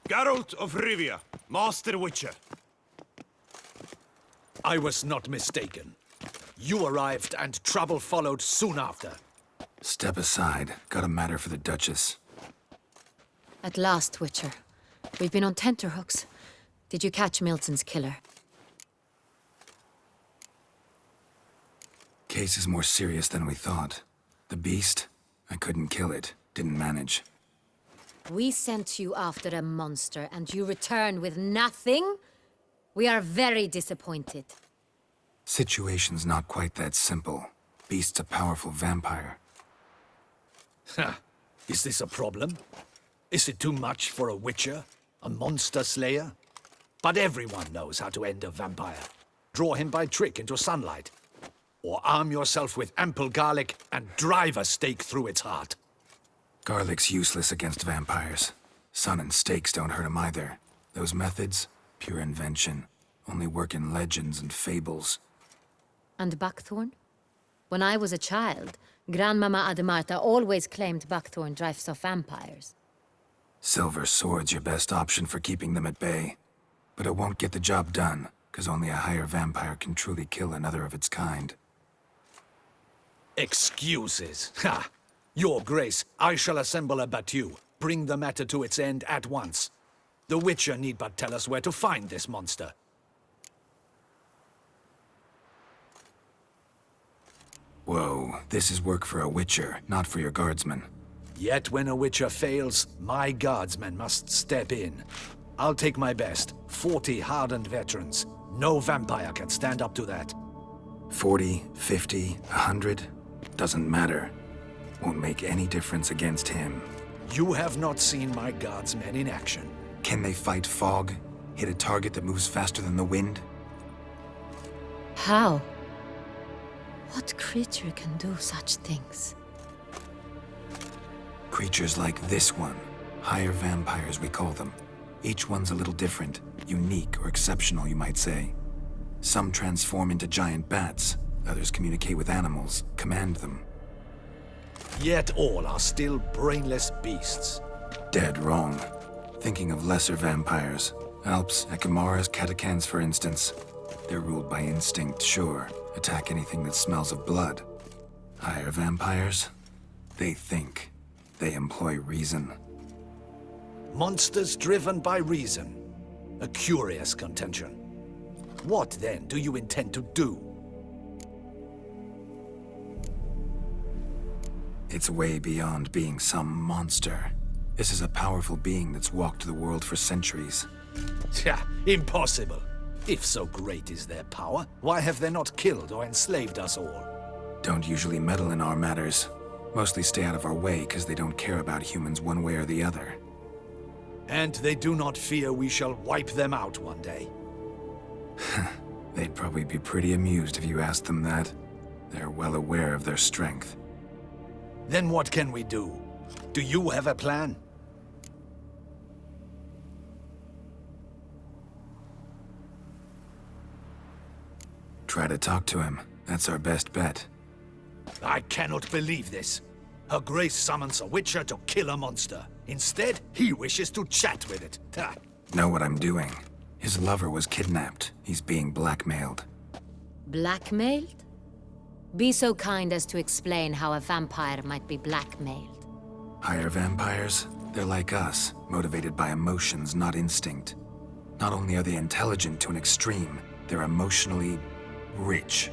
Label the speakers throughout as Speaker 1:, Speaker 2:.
Speaker 1: Geralt of Rivia, Master Witcher.
Speaker 2: I was not mistaken. You arrived and trouble followed soon after.
Speaker 3: Step aside. Got a matter for the Duchess.
Speaker 4: At last, Witcher. We've been on tenterhooks. Did you catch Milton's killer?
Speaker 3: Case is more serious than we thought. The beast? I couldn't kill it. Didn't manage.
Speaker 4: We sent you after a monster, and you returned with nothing? We are very disappointed.
Speaker 3: Situation's not quite that simple. Beast's a powerful vampire.
Speaker 2: Ha! Is this a problem? Is it too much for a Witcher? A monster slayer? But everyone knows how to end a vampire. Draw him by trick into sunlight. Or arm yourself with ample garlic and drive a stake through its heart.
Speaker 3: Garlic's useless against vampires. Sun and stakes don't hurt him either. Those methods, pure invention. Only work in legends and fables.
Speaker 4: And buckthorn? When I was a child, Grandmama Ademarta always claimed buckthorn drives off vampires.
Speaker 3: Silver sword's your best option for keeping them at bay. But it won't get the job done, because only a higher vampire can truly kill another of its kind.
Speaker 2: Excuses. Ha! Your Grace, I shall assemble a battue. Bring the matter to its end at once. The Witcher need but tell us where to find this monster.
Speaker 3: Whoa, this is work for a Witcher, not for your guardsmen.
Speaker 2: Yet when a Witcher fails, my guardsmen must step in. I'll take my best. 40 hardened veterans. No vampire can stand up to that.
Speaker 3: 40, 50, 100? Doesn't matter. Won't make any difference against him.
Speaker 2: You have not seen my guardsmen in action.
Speaker 3: Can they fight fog? Hit a target that moves faster than the wind?
Speaker 4: How? What creature can do such things?
Speaker 3: Creatures like this one. Higher vampires, we call them. Each one's a little different. Unique or exceptional, you might say. Some transform into giant bats. Others communicate with animals, command them.
Speaker 2: Yet all are still brainless beasts.
Speaker 3: Dead wrong. Thinking of lesser vampires. Alps, Echimaras, Catacans, for instance. They're ruled by instinct, sure. Attack anything that smells of blood. Higher vampires? They think. They employ reason.
Speaker 2: Monsters driven by reason. A curious contention. What, then, do you intend to do?
Speaker 3: It's way beyond being some monster. This is a powerful being that's walked the world for centuries.
Speaker 2: Tja, impossible. If so great is their power, why have they not killed or enslaved us all?
Speaker 3: Don't usually meddle in our matters. Mostly stay out of our way because they don't care about humans one way or the other.
Speaker 2: And they do not fear we shall wipe them out one day.
Speaker 3: They'd probably be pretty amused if you asked them that. They're well aware of their strength.
Speaker 2: Then what can we do? Do you have a plan?
Speaker 3: Try to talk to him. That's our best bet.
Speaker 2: I cannot believe this. Her Grace summons a Witcher to kill a monster. Instead, he wishes to chat with it. Ha.
Speaker 3: Know what I'm doing. His lover was kidnapped. He's being blackmailed.
Speaker 4: Blackmailed? Be so kind as to explain how a vampire might be blackmailed.
Speaker 3: Higher vampires? They're like us, motivated by emotions, not instinct. Not only are they intelligent to an extreme, they're emotionally rich,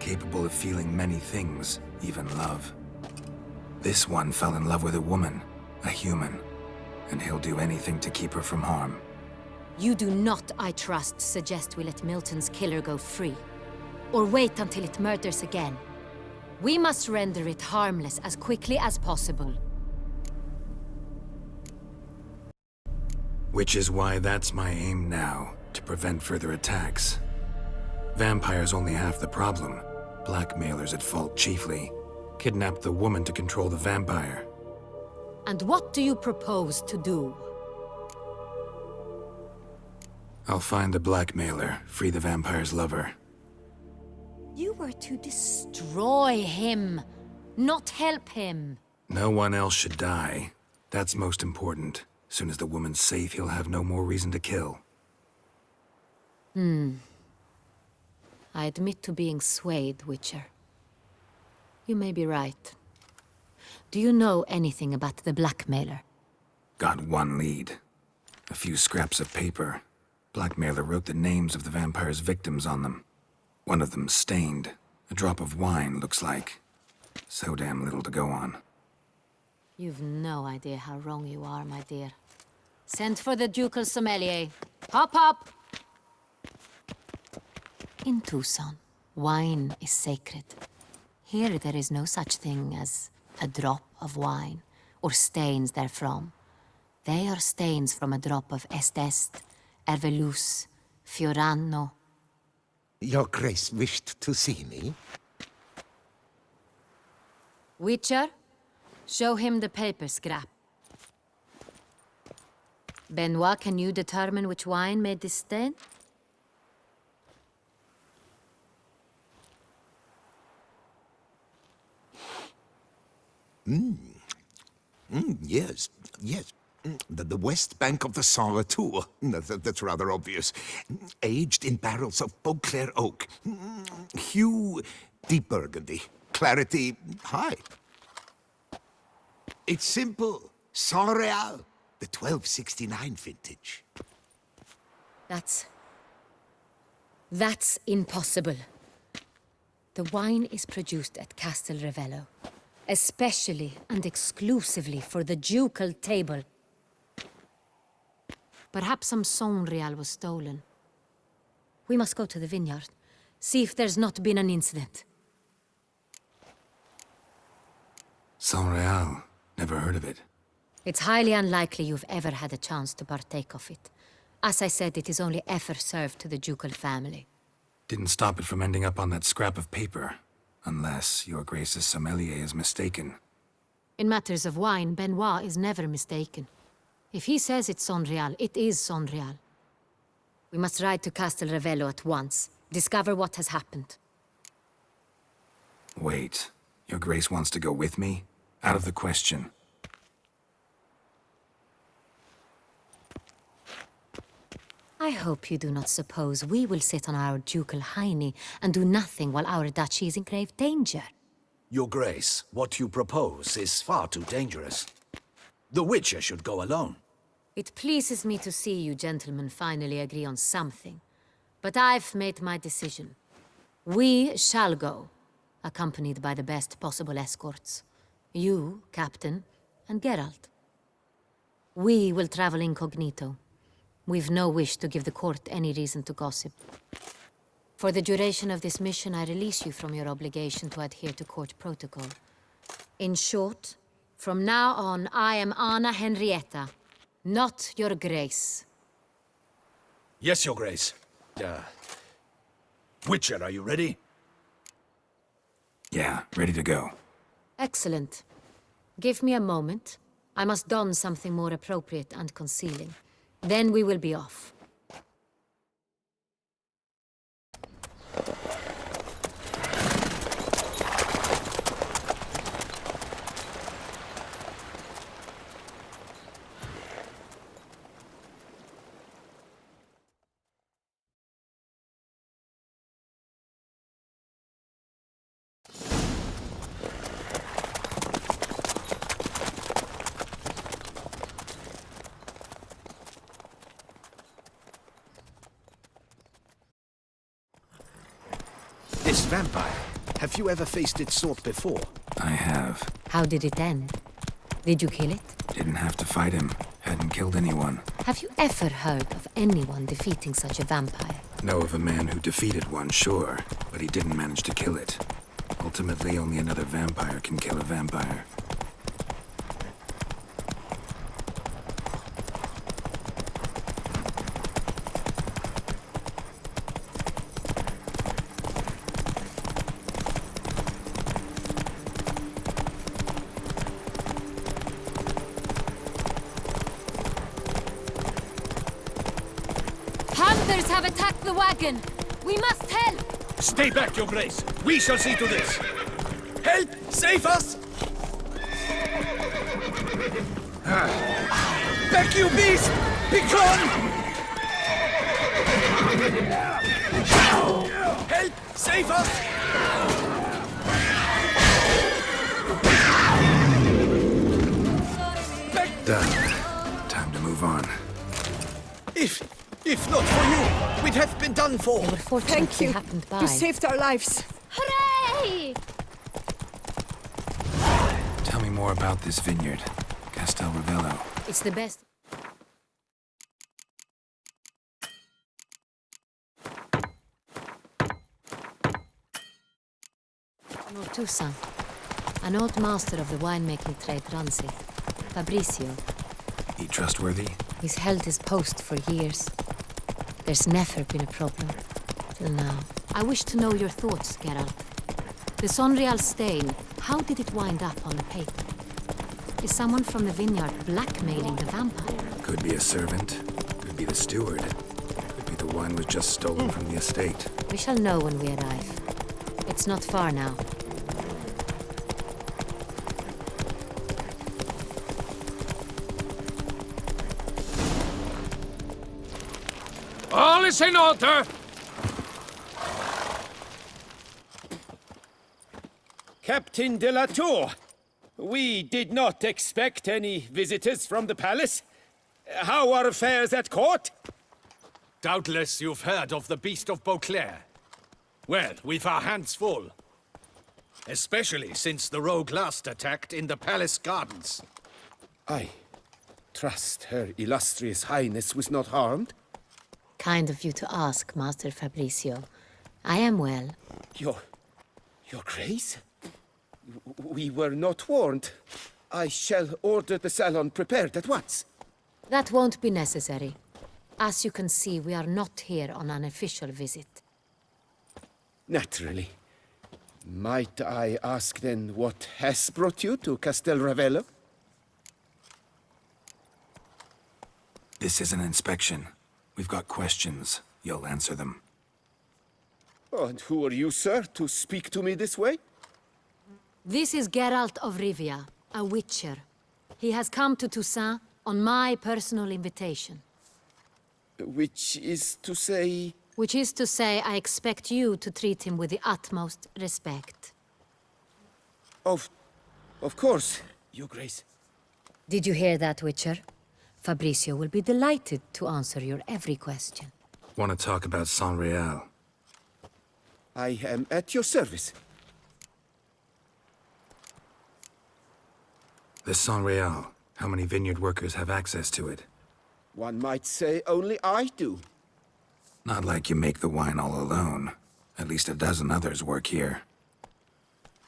Speaker 3: capable of feeling many things, even love. This one fell in love with a woman, a human, and he'll do anything to keep her from harm.
Speaker 4: You do not, I trust, suggest we let Milton's killer go free. Or wait until it murders again. We must render it harmless as quickly as possible.
Speaker 3: Which is why that's my aim now, to prevent further attacks. Vampires only half the problem. Blackmailers at fault chiefly. Kidnapped the woman to control the vampire.
Speaker 4: And what do you propose to do?
Speaker 3: I'll find the blackmailer, free the vampire's lover.
Speaker 4: You were to destroy him, not help him.
Speaker 3: No one else should die. That's most important. Soon as the woman's safe, he'll have no more reason to kill.
Speaker 4: I admit to being swayed, Witcher. You may be right. Do you know anything about the blackmailer?
Speaker 3: Got one lead. A few scraps of paper. Blackmailer wrote the names of the vampire's victims on them. One of them stained. A drop of wine, looks like. So damn little to go on.
Speaker 4: You've no idea how wrong you are, my dear. Send for the ducal sommelier. Hop, hop! In Tucson, wine is sacred. Here there is no such thing as a drop of wine, or stains therefrom. They are stains from a drop of Est, Ervelus, Fiorano.
Speaker 5: Your Grace wished to see me?
Speaker 4: Witcher, show him the paper scrap. Benoit, can you determine which wine made this stain?
Speaker 5: Yes, yes. The west bank of the Saint Retour. That's rather obvious. Aged in barrels of Beauclair oak. Hue, deep burgundy. Clarity, high. It's simple. Saint Real, the 1269 vintage.
Speaker 4: That's impossible. The wine is produced at Castel Revello, especially and exclusively for the ducal table. Perhaps some Saint Real was stolen. We must go to the vineyard, see if there's not been an incident.
Speaker 3: Saint Real. Never heard of it.
Speaker 4: It's highly unlikely you've ever had a chance to partake of it. As I said, it is only ever served to the ducal family.
Speaker 3: Didn't stop it from ending up on that scrap of paper. Unless your Grace's sommelier is mistaken.
Speaker 4: In matters of wine, Benoit is never mistaken. If he says it's Saint Real, it is Saint Real. We must ride to Castel Revello at once. Discover what has happened.
Speaker 3: Wait. Your Grace wants to go with me? Out of the question.
Speaker 4: I hope you do not suppose we will sit on our ducal hiney and do nothing while our duchy is in grave danger.
Speaker 2: Your Grace, what you propose is far too dangerous. The Witcher should go alone.
Speaker 4: It pleases me to see you gentlemen finally agree on something. But I've made my decision. We shall go, accompanied by the best possible escorts. You, Captain, and Geralt. We will travel incognito. We've no wish to give the court any reason to gossip. For the duration of this mission, I release you from your obligation to adhere to court protocol. In short, from now on, I am Anna Henrietta, not your Grace.
Speaker 2: Yes, Your Grace. Witcher, are you ready?
Speaker 3: Yeah, ready to go.
Speaker 4: Excellent. Give me a moment. I must don something more appropriate and concealing. Then we will be off.
Speaker 2: This vampire, have you ever faced its sort before?
Speaker 3: I have.
Speaker 4: How did it end? Did you kill it?
Speaker 3: Didn't have to fight him. Hadn't killed anyone.
Speaker 4: Have you ever heard of anyone defeating such a vampire?
Speaker 3: Know of a man who defeated one, sure, but he didn't manage to kill it. Ultimately, only another vampire can kill a vampire.
Speaker 4: Hunters have attacked the wagon! We must help!
Speaker 2: Stay back, Your Grace. We shall see to this. Help! Save us! back, you beast! Begone! Help! Save us!
Speaker 3: Done. Time to move on.
Speaker 2: If not for you, we'd have been done for.
Speaker 4: They were fortunate
Speaker 6: Thank
Speaker 4: we
Speaker 6: you.
Speaker 4: happened by.
Speaker 6: You saved our lives.
Speaker 4: Hooray!
Speaker 3: Tell me more about this vineyard, Castel Ravello.
Speaker 4: It's the best. Lord Toussaint, an old master of the winemaking trade, runs it. Fabrizio.
Speaker 3: He trustworthy?
Speaker 4: He's held his post for years. There's never been a problem. Till now. I wish to know your thoughts, Geralt. The Sonreal stain, how did it wind up on the paper? Is someone from the vineyard blackmailing the vampire?
Speaker 3: Could be a servant. Could be the steward. Could be the wine was just stolen from the estate.
Speaker 4: We shall know when we arrive. It's not far now.
Speaker 2: All is in order!
Speaker 7: Captain de la Tour, we did not expect any visitors from the palace. How are affairs at court?
Speaker 2: Doubtless you've heard of the Beast of Beauclair. Well, we've our hands full. Especially since the rogue last attacked in the palace gardens.
Speaker 7: I trust Her Illustrious Highness was not harmed.
Speaker 4: Kind of you to ask, Master Fabrizio. I am well.
Speaker 7: Your Grace? We were not warned. I shall order the salon prepared at once.
Speaker 4: That won't be necessary. As you can see, we are not here on an official visit.
Speaker 7: Naturally. Might I ask then what has brought you to Castel Ravello?
Speaker 3: This is an inspection. We've got questions. You'll answer them.
Speaker 7: Oh, and who are you, sir, to speak to me this way?
Speaker 4: This is Geralt of Rivia, a witcher. He has come to Toussaint on my personal invitation.
Speaker 7: Which is to say...
Speaker 4: Which is to say, I expect you to treat him with the utmost respect.
Speaker 7: Of course, Your Grace.
Speaker 4: Did you hear that, Witcher? Fabrizio will be delighted to answer your every question.
Speaker 3: Want to talk about Sonreal?
Speaker 7: I am at your service.
Speaker 3: The Sonreal. How many vineyard workers have access to it?
Speaker 7: One might say only I do.
Speaker 3: Not like you make the wine all alone. At least a dozen others work here.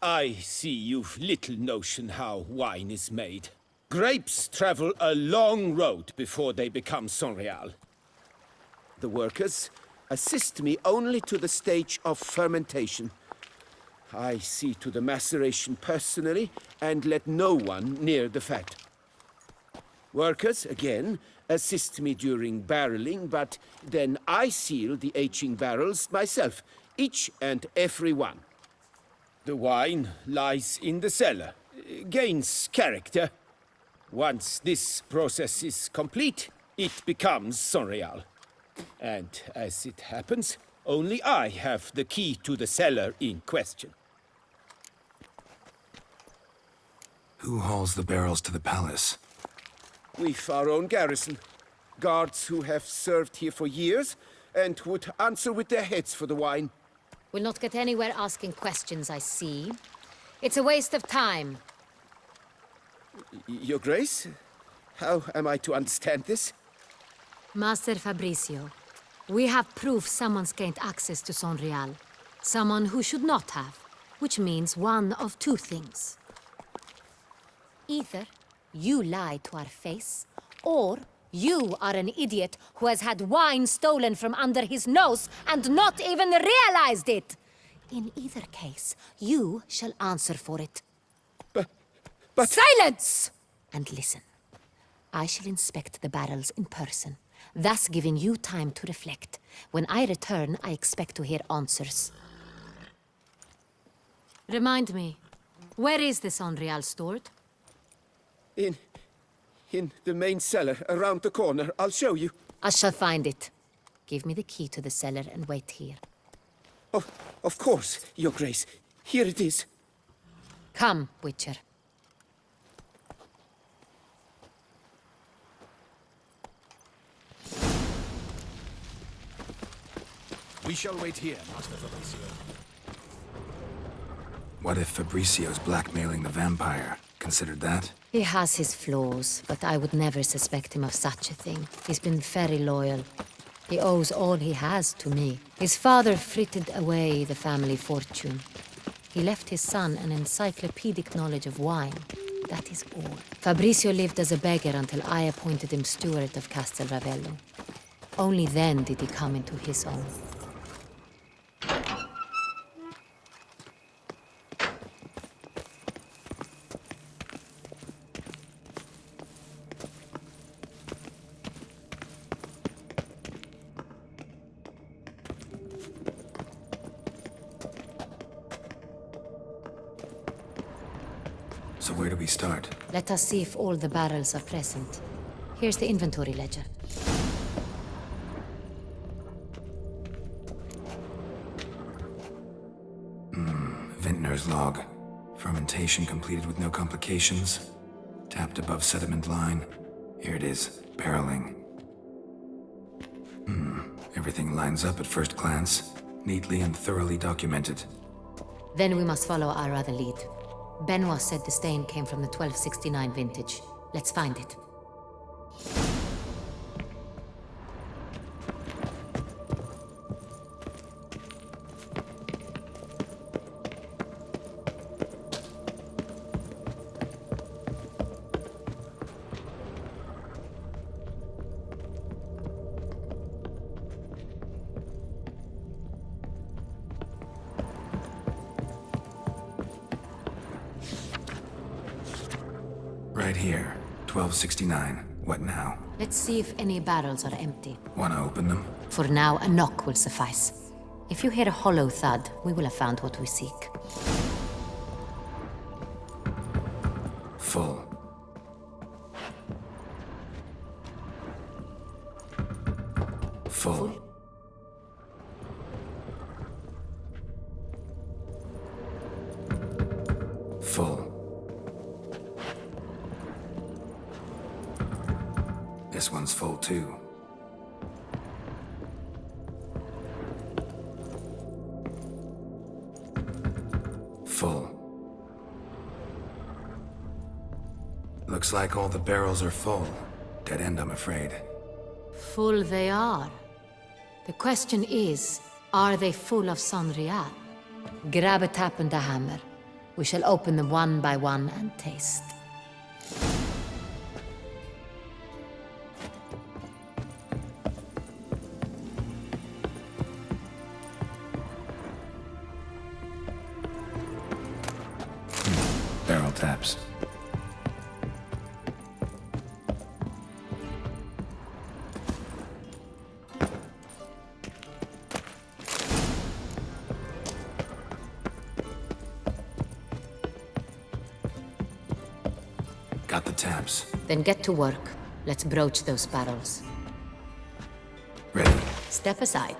Speaker 7: I see you've little notion how wine is made. Grapes travel a long road before they become Sonreal. The workers assist me only to the stage of fermentation. I see to the maceration personally and let no one near the fat. Workers, again, assist me during barreling, but then I seal the aging barrels myself, each and every one. The wine lies in the cellar, gains character. Once this process is complete, it becomes Sonreal. And as it happens, only I have the key to the cellar in question.
Speaker 3: Who hauls the barrels to the palace?
Speaker 7: We've our own garrison. Guards who have served here for years and would answer with their heads for the wine.
Speaker 4: We'll not get anywhere asking questions, I see. It's a waste of time.
Speaker 7: Your Grace? How am I to understand this?
Speaker 4: Master Fabrizio, we have proof someone's gained access to Sonreal. Someone who should not have. Which means one of two things. Either you lie to our face, or you are an idiot who has had wine stolen from under his nose and not even realized it. In either case, you shall answer for it.
Speaker 7: But...
Speaker 4: Silence! And listen. I shall inspect the barrels in person, thus giving you time to reflect. When I return, I expect to hear answers. Remind me, where is the Sonreal stored?
Speaker 7: In the main cellar, around the corner. I'll show you.
Speaker 4: I shall find it. Give me the key to the cellar and wait here.
Speaker 7: Oh, of course, Your Grace. Here it is.
Speaker 4: Come, Witcher.
Speaker 2: We shall wait here, Master Fabricio.
Speaker 3: What if Fabricio's blackmailing the vampire? Considered that?
Speaker 4: He has his flaws, but I would never suspect him of such a thing. He's been very loyal. He owes all he has to me. His father frittered away the family fortune. He left his son an encyclopedic knowledge of wine. That is all. Fabricio lived as a beggar until I appointed him steward of Castel Ravello. Only then did he come into his own.
Speaker 3: So where do we start?
Speaker 4: Let us see if all the barrels are present. Here's the inventory ledger.
Speaker 3: Vintner's log. Fermentation completed with no complications. Tapped above sediment line. Here it is. Barreling. Everything lines up at first glance. Neatly and thoroughly documented.
Speaker 4: Then we must follow our other lead. Benoit said the stain came from the 1269 vintage. Let's find it.
Speaker 3: Right here. 1269. What now?
Speaker 4: Let's see if any barrels are empty.
Speaker 3: Wanna open them?
Speaker 4: For now, a knock will suffice. If you hear a hollow thud, we will have found what we seek.
Speaker 3: Full. Full. Full. This one's full too. Full. Looks like all the barrels are full. Dead end, I'm afraid.
Speaker 4: Full they are. The question is, are they full of Sanrial? Grab a tap and a hammer. We shall open them one by one and taste.
Speaker 3: Barrel taps. Got the taps.
Speaker 4: Then get to work. Let's broach those barrels.
Speaker 3: Ready.
Speaker 4: Step aside.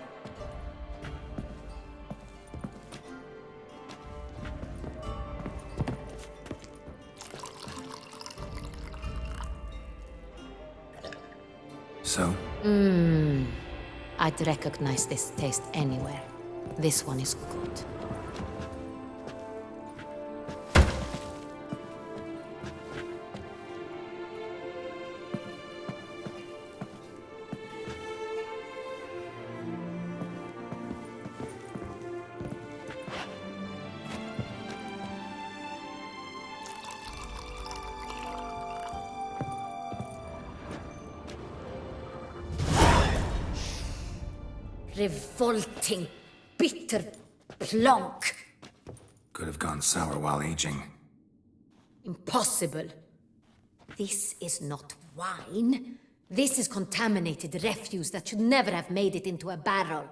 Speaker 3: So?
Speaker 4: I'd recognize this taste anywhere. This one is good. Revolting, bitter plonk.
Speaker 3: Could have gone sour while aging.
Speaker 4: Impossible. This is not wine. This is contaminated refuse that should never have made it into a barrel.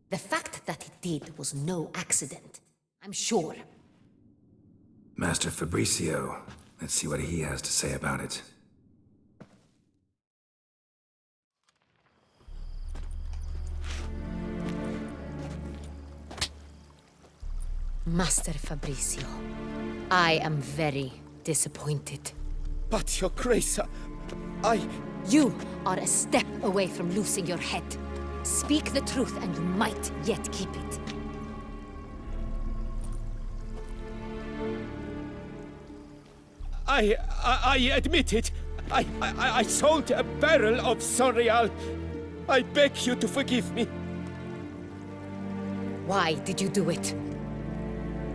Speaker 4: The fact that it did was no accident, I'm sure.
Speaker 3: Master Fabricio. Let's see what he has to say about it.
Speaker 4: Master Fabrizio, I am very disappointed.
Speaker 7: But, Your Grace, I...
Speaker 4: You are a step away from losing your head. Speak the truth and you might yet keep it.
Speaker 7: I admit it. I sold a barrel of Sonreal. I beg you to forgive me.
Speaker 4: Why did you do it?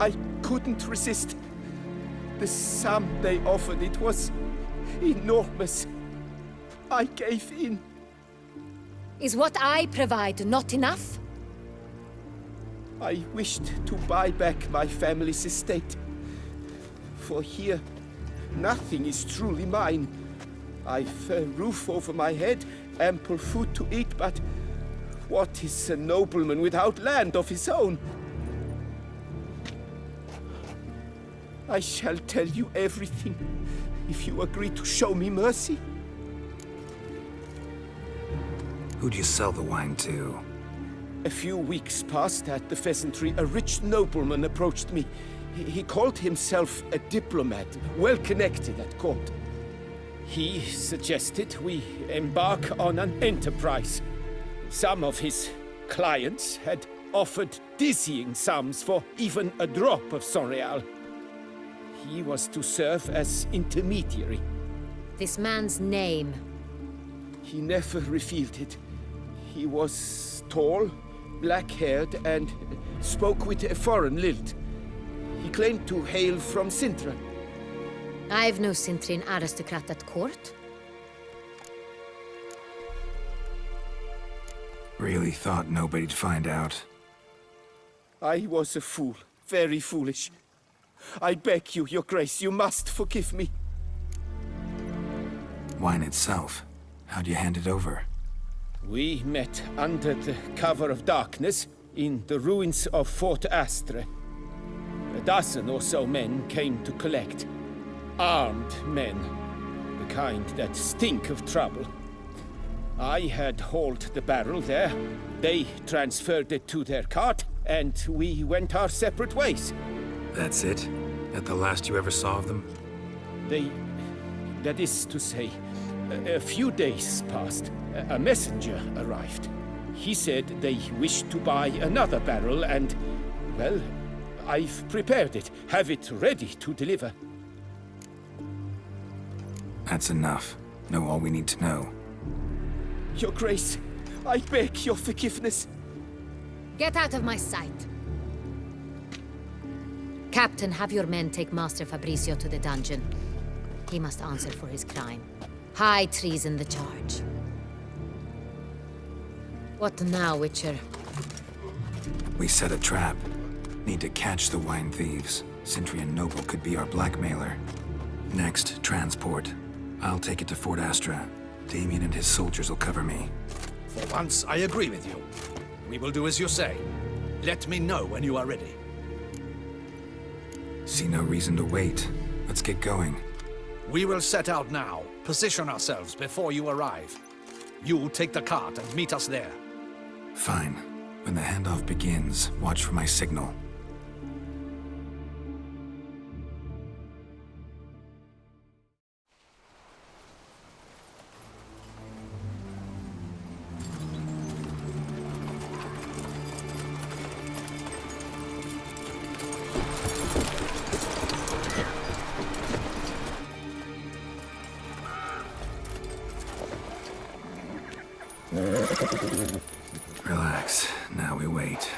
Speaker 7: I couldn't resist. The sum they offered, it was enormous. I gave in.
Speaker 4: Is what I provide not enough?
Speaker 7: I wished to buy back my family's estate. For here, nothing is truly mine. I've a roof over my head, ample food to eat, but what is a nobleman without land of his own? I shall tell you everything, if you agree to show me mercy.
Speaker 3: Who'd you sell the wine to?
Speaker 7: A few weeks past at the pheasantry, a rich nobleman approached me. He called himself a diplomat, well connected at court. He suggested we embark on an enterprise. Some of his clients had offered dizzying sums for even a drop of Sonreal. He was to serve as intermediary.
Speaker 4: This man's name.
Speaker 7: He never revealed it. He was tall, black-haired, and spoke with a foreign lilt. He claimed to hail from Sintra.
Speaker 4: I've no Cintrin aristocrat at court.
Speaker 3: Really thought nobody'd find out.
Speaker 7: I was a fool, very foolish. I beg you, Your Grace, you must forgive me.
Speaker 3: Wine itself. How'd you hand it over?
Speaker 7: We met under the cover of darkness in the ruins of Fort Astre. A dozen or so men came to collect. Armed men. The kind that stink of trouble. I had hauled the barrel there. They transferred it to their cart, and we went our separate ways.
Speaker 3: That's it? That the last you ever saw of them?
Speaker 7: That is to say, a few days passed. A messenger arrived. He said they wished to buy another barrel and, well, I've prepared it. Have it ready to deliver.
Speaker 3: That's enough. Know all we need to know.
Speaker 7: Your Grace, I beg your forgiveness.
Speaker 4: Get out of my sight. Captain, have your men take Master Fabrizio to the dungeon. He must answer for his crime. High treason the charge. What now, Witcher?
Speaker 3: We set a trap. Need to catch the wine thieves. Cintrian Noble could be our blackmailer. Next, transport. I'll take it to Fort Astra. Damien and his soldiers will cover me.
Speaker 2: For once, I agree with you. We will do as you say. Let me know when you are ready.
Speaker 3: See no reason to wait. Let's get going.
Speaker 2: We will set out now. Position ourselves before you arrive. You take the cart and meet us there.
Speaker 3: Fine. When the handoff begins, watch for my signal. Relax. Now we wait.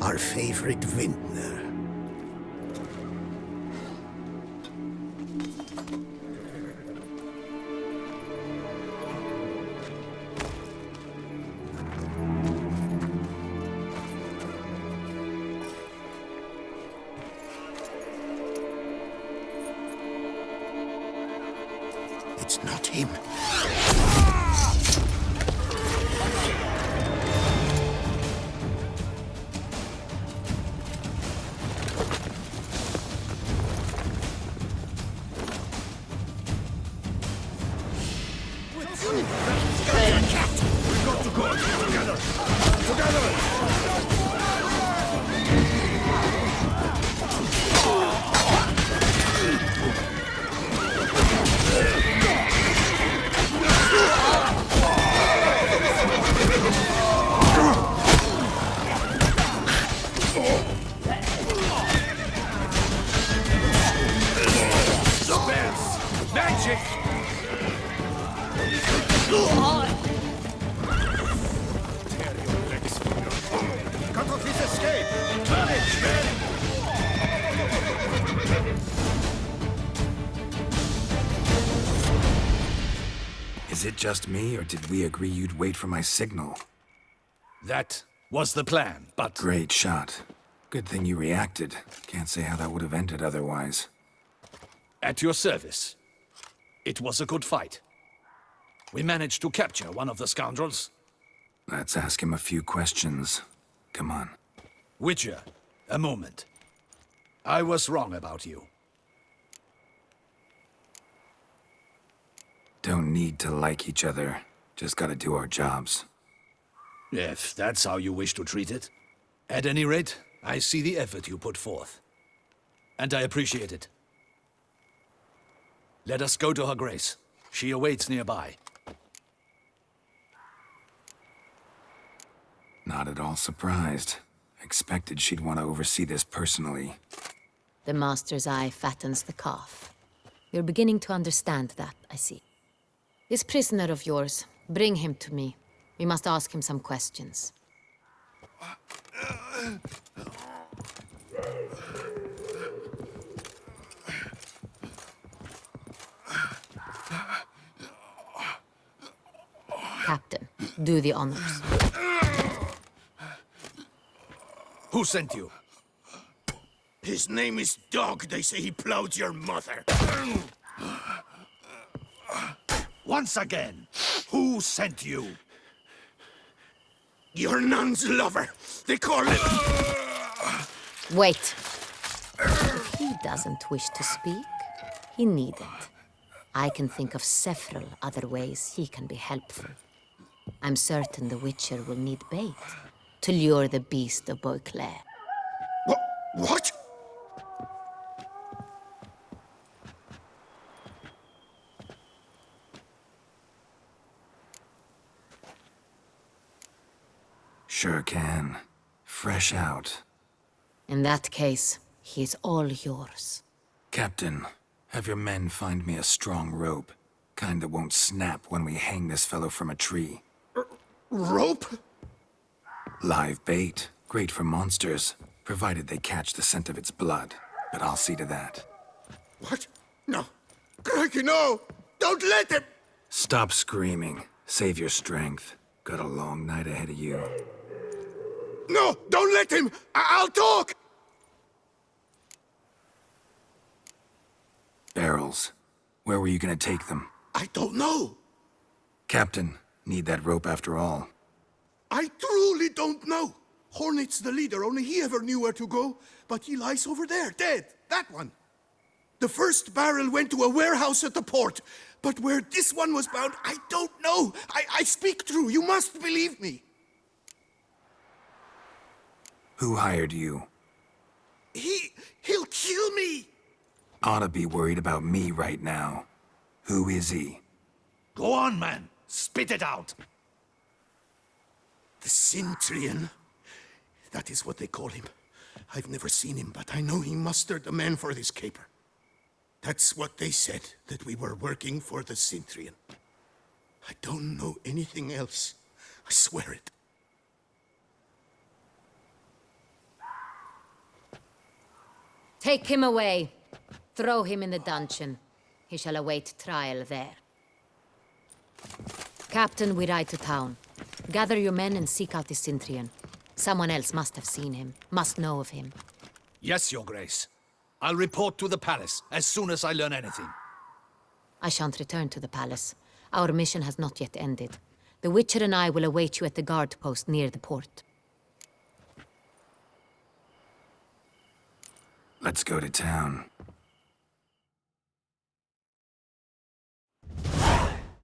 Speaker 5: Our favorite vintner. It's not him.
Speaker 2: We've got to go together! Together! Spells! Magic! Tear your legs from your... Cut off his escape! Courage, men!
Speaker 3: Is it just me, or did we agree you'd wait for my signal?
Speaker 2: That was the plan, but...
Speaker 3: Great shot. Good thing you reacted. Can't say how that would have ended otherwise.
Speaker 2: At your service. It was a good fight. We managed to capture one of the scoundrels.
Speaker 3: Let's ask him a few questions. Come on.
Speaker 2: Witcher, a moment. I was wrong about you.
Speaker 3: Don't need to like each other. Just gotta do our jobs.
Speaker 2: If that's how you wish to treat it. At any rate, I see the effort you put forth. And I appreciate it. Let us go to her grace. She awaits nearby.
Speaker 3: Not at all surprised. Expected she'd want to oversee this personally.
Speaker 4: The master's eye fattens the calf. You're beginning to understand that, I see. This prisoner of yours, bring him to me. We must ask him some questions. Captain, do the honors.
Speaker 2: Who sent you?
Speaker 1: His name is Dog. They say he plowed your mother.
Speaker 2: Once again, who sent you?
Speaker 1: Your nun's lover. They call him...
Speaker 4: Wait. If he doesn't wish to speak, he needn't. I can think of several other ways he can be helpful. I'm certain the Witcher will need bait to lure the beast of Beauclair.
Speaker 1: What?
Speaker 3: Sure can. Fresh out.
Speaker 4: In that case, he's all yours.
Speaker 3: Captain, have your men find me a strong rope. Kind that won't snap when we hang this fellow from a tree.
Speaker 1: Rope?
Speaker 3: Live bait. Great for monsters, provided they catch the scent of its blood. But I'll see to that.
Speaker 1: What? No. Crikey, no! Don't let him!
Speaker 3: Stop screaming. Save your strength. Got a long night ahead of you.
Speaker 1: No! Don't let him! I'll talk!
Speaker 3: Barrels. Where were you gonna take them?
Speaker 1: I don't know.
Speaker 3: Captain, need that rope after all.
Speaker 1: I truly don't know. Hornet's the leader, only he ever knew where to go. But he lies over there, dead. That one. The first barrel went to a warehouse at the port. But where this one was bound, I don't know. I speak true. You must believe me.
Speaker 3: Who hired you?
Speaker 1: He'll kill me.
Speaker 3: Oughta be worried about me right now. Who is he?
Speaker 2: Go on, man. Spit it out.
Speaker 1: The Cintrian. That is what they call him. I've never seen him, but I know he mustered the men for this caper. That's what they said, that we were working for the Cintrian. I don't know anything else. I swear it.
Speaker 4: Take him away. Throw him in the dungeon. He shall await trial there. Captain, we ride to town. Gather your men and seek out the Cintrian. Someone else must have seen him, must know of him.
Speaker 2: Yes, Your Grace. I'll report to the palace as soon as I learn anything.
Speaker 4: I shan't return to the palace. Our mission has not yet ended. The Witcher and I will await you at the guard post near the port.
Speaker 3: Let's go to town.